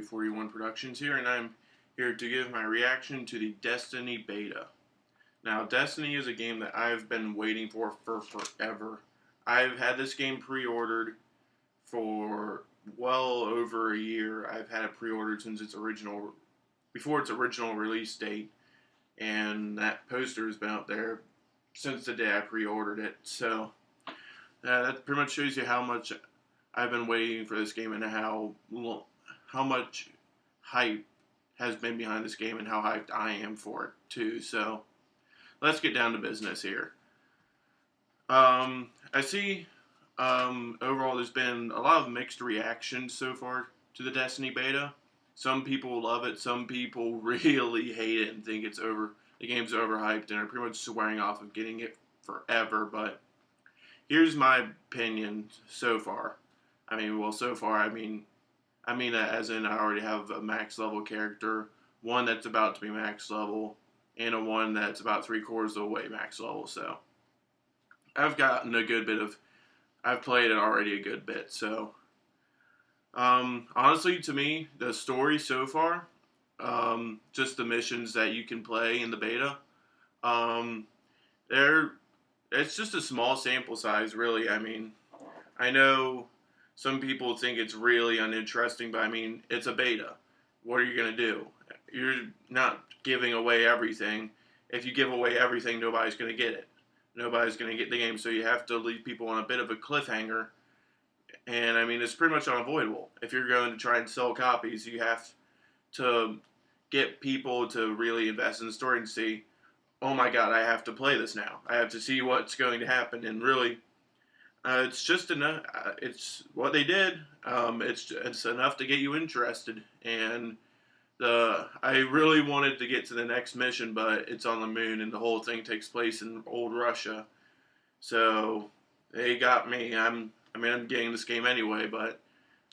41 Productions here, and I'm here to give my reaction to the Destiny beta. Now, Destiny is a game that I've been waiting for forever. I've had this game pre-ordered for well over a year. I've had it pre-ordered since before its original release date, and that poster has been out there since the day I pre-ordered it. So that pretty much shows you how much I've been waiting for this game and how much hype has been behind this game and how hyped I am for it too. So let's get down to business here. I see overall there's been a lot of mixed reactions so far to the Destiny beta. Some people love it, some people really hate it and think the game's overhyped and are pretty much swearing off of getting it forever. But here's my opinion so far. As in I already have a max level character, one that's about to be max level, and a one that's about 3/4 of the way max level. So I've gotten a good bit of, I've played it already a good bit. So honestly, to me, the story so far, just the missions that you can play in the beta, um, they're it's just a small sample size, really. I know some people think it's really uninteresting, but it's a beta. What are you going to do? You're not giving away everything. If you give away everything, nobody's going to get it. Nobody's going to get the game, so you have to leave people on a bit of a cliffhanger. And it's pretty much unavoidable. If you're going to try and sell copies, you have to get people to really invest in the story and see, oh my god, I have to play this now. I have to see what's going to happen. And really, it's just enough. It's what they did. It's enough to get you interested. And I really wanted to get to the next mission, but it's on the moon, and the whole thing takes place in old Russia. So they got me. I'm getting this game anyway, but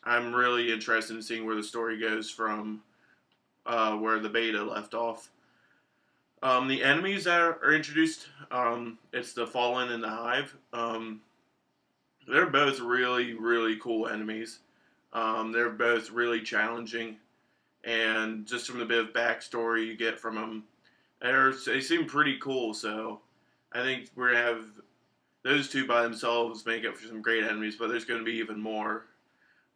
I'm really interested in seeing where the story goes from where the beta left off. The enemies that are introduced, it's the Fallen and the Hive. They're both really, really cool enemies. They're both really challenging, and just from the bit of backstory you get from them, they seem pretty cool. So I think we're gonna have those two by themselves make up for some great enemies, but there's going to be even more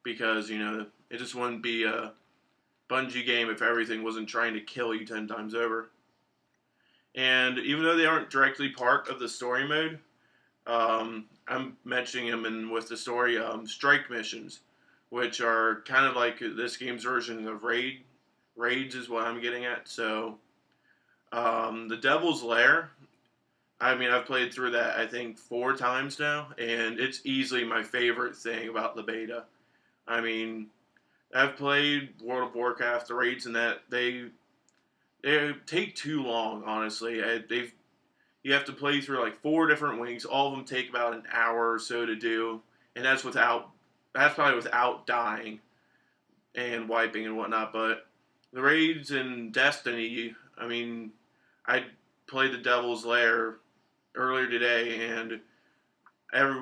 because it just wouldn't be a Bungie game if everything wasn't trying to kill you 10 times over. And even though they aren't directly part of the story mode, I'm mentioning them with the story strike missions, which are kind of like this game's version of raids is what I'm getting at. So the Devil's Lair, I've played through that I think 4 times now, and it's easily my favorite thing about the beta. I've played World of Warcraft, the raids, and that they take too long. Honestly, you have to play through like 4 different wings. All of them take about an hour or so to do, and that's probably without dying and wiping and whatnot. But the raids in Destiny, I played the Devil's Lair earlier today, and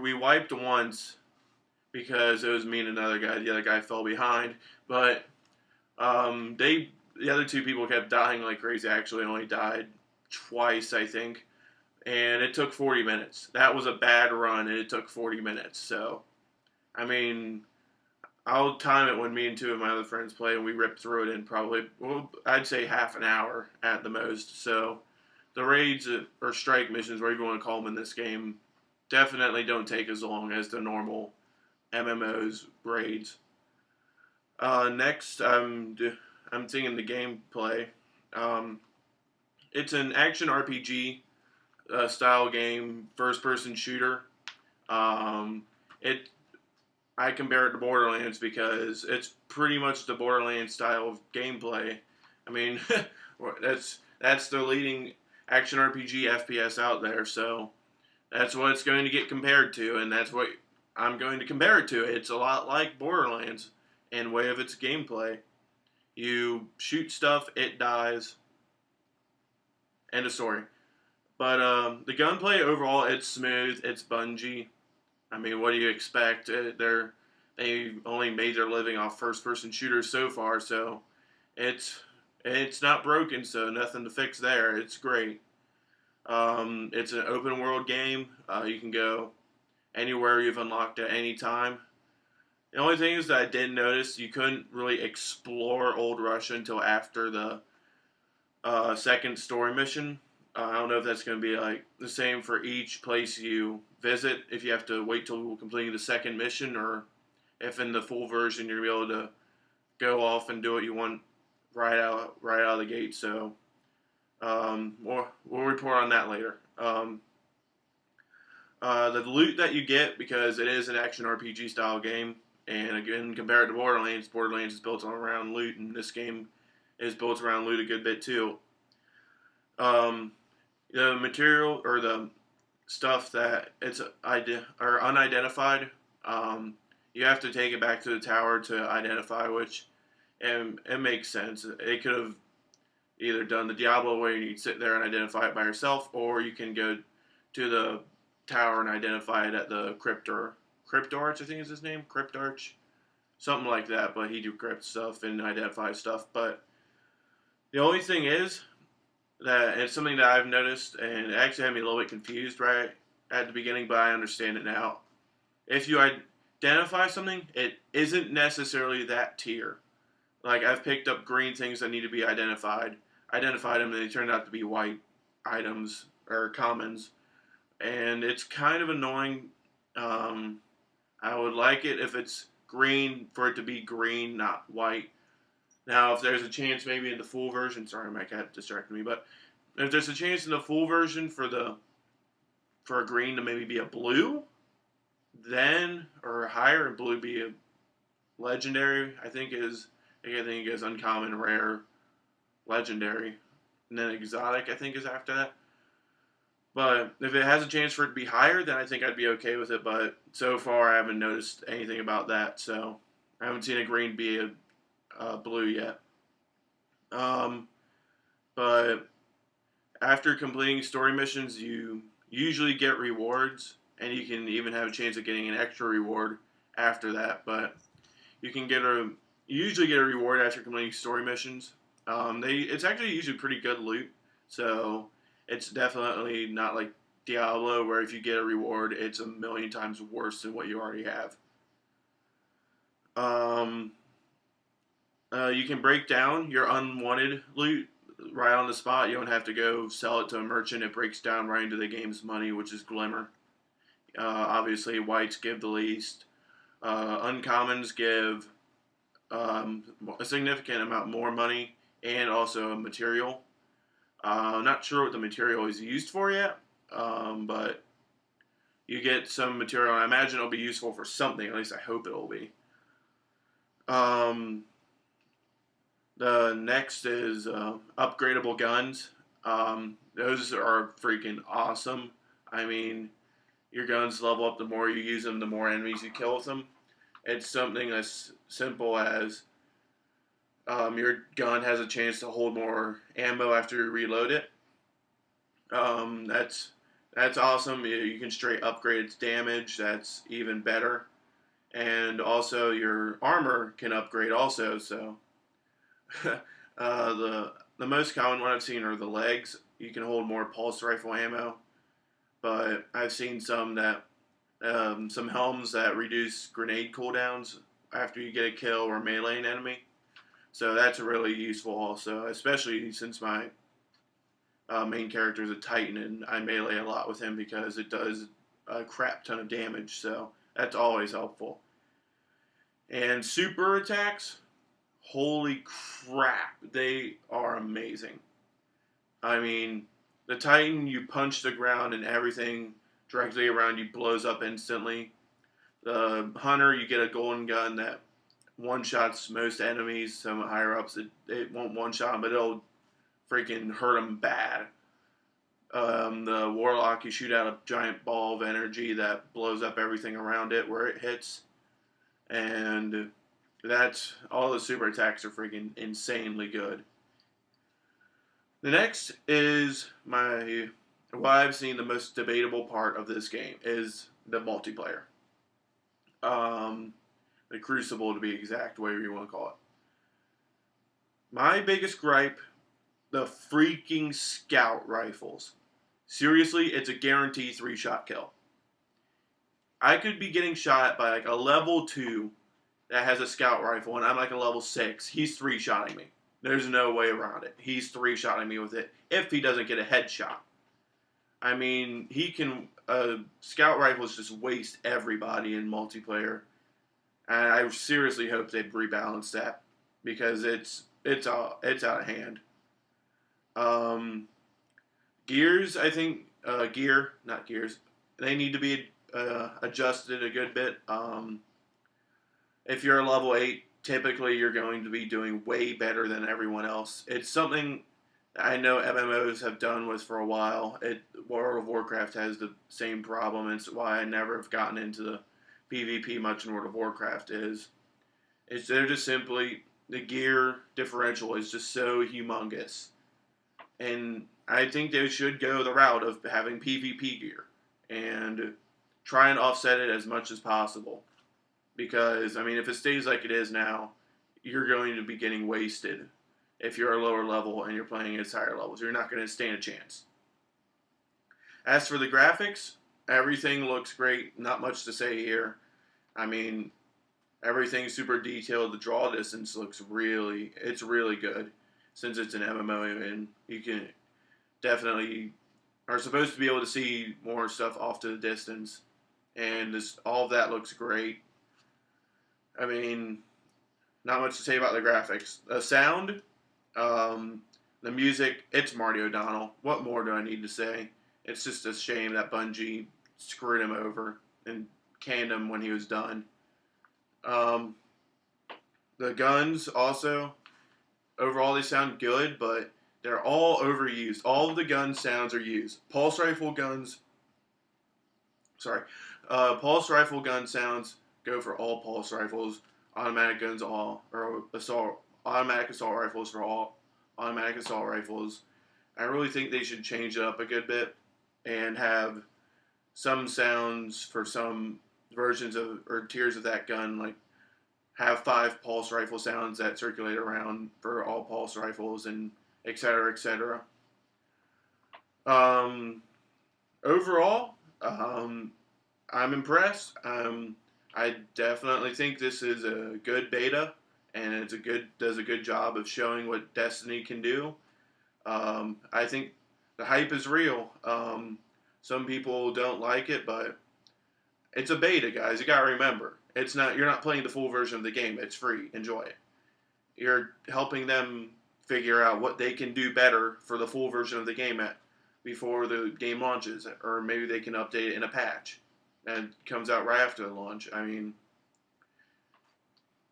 we wiped once because it was me and another guy. The other guy fell behind, but the other 2 people kept dying like crazy. I actually only died twice, I think, and it took 40 minutes. That was a bad run, and it took 40 minutes. So, I'll time it when me and 2 of my other friends play, and we rip through it in probably, well, I'd say half an hour at the most. So the raids or strike missions, whatever you want to call them in this game, definitely don't take as long as the normal MMO's raids. Next, I'm thinking the gameplay. It's an action RPG style game, first-person shooter. It I compare it to Borderlands because it's pretty much the Borderlands style of gameplay. That's the leading action RPG FPS out there, so that's what it's going to get compared to, and that's what I'm going to compare it to. It's a lot like Borderlands in way of its gameplay. You shoot stuff, it dies. End of story. But the gunplay overall, it's smooth. It's Bungie. What do you expect? they only made their living off first-person shooters so far, so it's it's not broken, so nothing to fix there. It's great. It's an open world game. You can go anywhere you've unlocked at any time. The only thing is that I did notice you couldn't really explore Old Russia until after the second story mission. I don't know if that's going to be like the same for each place you visit. If you have to wait till completing the second mission, or if in the full version you're able to go off and do what you want right out of the gate. So we'll report on that later. The loot that you get, because it is an action RPG style game, and again, compared to Borderlands, Borderlands is built around loot, and this game is built around loot a good bit too. Um, the material or the stuff that it's or unidentified, you have to take it back to the tower to identify, which and it makes sense. It could have either done the Diablo way, and you sit there and identify it by yourself, or you can go to the tower and identify it at the Cryptarch, I think is his name, Cryptarch, something like that. But he decrypts stuff and identifies stuff. But the only thing is that it's something that I've noticed, and it actually had me a little bit confused right at the beginning, but I understand it now. If you identify something, it isn't necessarily that tier. Like, I've picked up green things that need to be identified them, and they turned out to be white items or commons, and it's kind of annoying. I would like it if it's green for it to be green, not white. Now, if there's a chance, maybe in the full version, sorry, my cat distracted me, but if there's a chance in the full version for a green to maybe be a blue, then or higher, and blue be a legendary, I think is uncommon, rare, legendary, and then exotic, I think, is after that. But if it has a chance for it to be higher, then I think I'd be okay with it. But so far, I haven't noticed anything about that. So I haven't seen a green be a blue yet. But after completing story missions, you usually get rewards, and you can even have a chance of getting an extra reward after that. But you can usually get a reward after completing story missions. It's actually usually pretty good loot, so it's definitely not like Diablo, where if you get a reward, it's a million times worse than what you already have. You can break down your unwanted loot right on the spot. You don't have to go sell it to a merchant. It breaks down right into the game's money, which is Glimmer. Obviously, whites give the least. Uncommons give a significant amount more money and also material. I'm not sure what the material is used for yet, but you get some material. I imagine it'll be useful for something. At least I hope it'll be. The next is upgradable guns. Those are freaking awesome. I mean, your guns level up the more you use them, the more enemies you kill with them. It's something as simple as your gun has a chance to hold more ammo after you reload it. That's awesome. You can straight upgrade its damage. That's even better. And also your armor can upgrade also. So the most common one I've seen are the legs. You can hold more pulse rifle ammo, but I've seen some helms that reduce grenade cooldowns after you get a kill or melee an enemy. So that's really useful also, especially since my main character is a Titan and I melee a lot with him because it does a crap ton of damage. So that's always helpful. And super attacks, holy crap, they are amazing. I mean, the Titan, you punch the ground and everything directly around you blows up instantly. The Hunter, you get a golden gun that one-shots most enemies. Some higher ups, it won't one-shot them, but it'll freaking hurt them bad. The Warlock, you shoot out a giant ball of energy that blows up everything around it where it hits. And that's all the super attacks are freaking insanely good. The next is what I've seen the most debatable part of this game is the multiplayer. the Crucible to be exact, whatever you want to call it. My biggest gripe, the freaking scout rifles. Seriously, it's a guaranteed 3-shot kill. I could be getting shot by like a level 2 that has a scout rifle, and I'm like a level 6. He's 3-shotting me. There's no way around it. He's 3-shotting me with it if he doesn't get a headshot. I mean, he can. Scout rifles just waste everybody in multiplayer, and I seriously hope they rebalance that because it's out of hand. Gears, I think not gears. They need to be adjusted a good bit. If you're a level 8, typically you're going to be doing way better than everyone else. It's something I know MMOs have done with for a while. World of Warcraft has the same problem. It's why I never have gotten into the PvP much in World of Warcraft. They're just simply the gear differential is just so humongous, and I think they should go the route of having PvP gear and try and offset it as much as possible. Because, I mean, if it stays like it is now, you're going to be getting wasted if you're a lower level and you're playing against higher levels. You're not going to stand a chance. As for the graphics, everything looks great. Not much to say here. I mean, everything's super detailed. The draw distance it's really good since it's an MMO, and you can definitely are supposed to be able to see more stuff off to the distance. And all of that looks great. I mean, not much to say about the graphics. The sound, the music, it's Marty O'Donnell. What more do I need to say? It's just a shame that Bungie screwed him over and canned him when he was done. The guns also, overall they sound good, but they're all overused. All of the gun sounds are used. Pulse rifle gun sounds go for all pulse rifles. Automatic guns automatic assault rifles for all automatic assault rifles. I really think they should change it up a good bit and have some sounds for some versions of or tiers of that gun, like have 5 pulse rifle sounds that circulate around for all pulse rifles, and etc. etc. Overall, I'm impressed. I definitely think this is a good beta, and does a good job of showing what Destiny can do. I think the hype is real. Some people don't like it, but it's a beta, guys. You gotta remember, you're not playing the full version of the game. It's free. Enjoy it. You're helping them figure out what they can do better for the full version of the game before the game launches, or maybe they can update it in a patch and comes out right after the launch. I mean,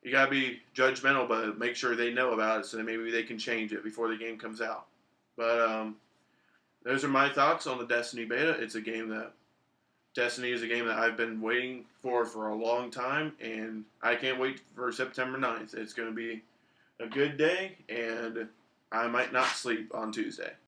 you gotta be judgmental, but make sure they know about it so that maybe they can change it before the game comes out. But those are my thoughts on the Destiny beta. Destiny is a game that I've been waiting for a long time, and I can't wait for September 9th. It's going to be a good day, and I might not sleep on Tuesday.